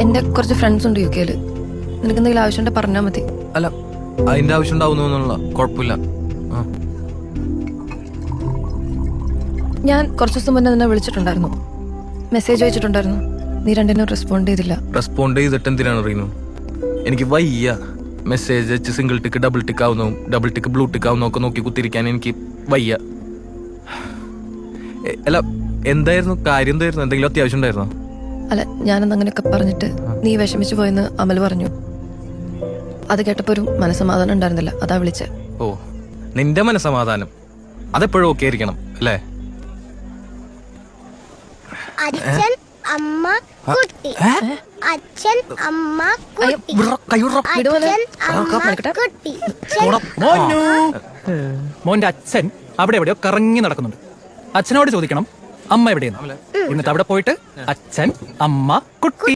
എന്റെ കുറച്ച് ഫ്രണ്ട്സ് ഉണ്ട് UK-ല്. നിനക്ക് എന്തെങ്കിലും ആവശ്യമുണ്ടെങ്കിൽ പറഞ്ഞാൽ മതി. അല്ല അതിന്റെ ആവശ്യം ഉണ്ടാവുന്നുള്ള കുഴപ്പമില്ല. ഞാൻ കുറച്ച് ദിവസം മുന്നേ നിന്നെ വിളിച്ചിട്ടുണ്ടായിരുന്നു, മെസ്സേജ് അയച്ചിട്ടുണ്ടായിരുന്നു. നീ രണ്ടിനും റെസ്പോണ്ട് ചെയ്തില്ല. റെസ്പോണ്ട് ചെയ്തിട്ട് എന്തിനാണ് അറിയുന്നു? എനിക്ക് വയ്യ. മെസ്സേജ് അയച്ച് സിംഗിൾ ടിക്ക് ഡബിൾ ടിക്ക് ആവുന്നു, ഡബിൾ ടിക്ക് ബ്ലൂ ടിക്ക് ആവുന്നു ഒക്കെ നോക്കി കുത്തിരിക്കാൻ എനിക്ക് വയ്യ. അല്ല എന്തായിരുന്നു കാര്യം? എന്തായിരുന്നു? എന്തെങ്കിലും അത്യാവശ്യം ഉണ്ടായിരുന്നോ? അല്ല, ഞാനന്ന് അങ്ങനെയൊക്കെ പറഞ്ഞിട്ട് നീ വിഷമിച്ചു പോയെന്ന് അമൽ പറഞ്ഞു. അത് കേട്ടപ്പോ ഒരു മനസ്സമാധാനം ഉണ്ടായിരുന്നില്ല, അതാ വിളിച്ചേ. ഓ, നിന്റെ മനസ്സമാധാനം അതെപ്പോഴും ഓക്കെ ആയിരിക്കണം അല്ലേ? അച്ഛൻ അമ്മ കുട്ടി, അച്ഛൻ അമ്മ കുട്ടി, അച്ഛൻ അമ്മ കുട്ടി. മോന്റെ അച്ഛൻ അവിടെ എവിടെയോ കറങ്ങി നടക്കുന്നുണ്ട്. അച്ഛനോട് ചോദിക്കണം അമ്മ എവിടെയെന്ന്. എന്നിട്ട് അവിടെ പോയിട്ട് അച്ഛൻ അമ്മ കുട്ടി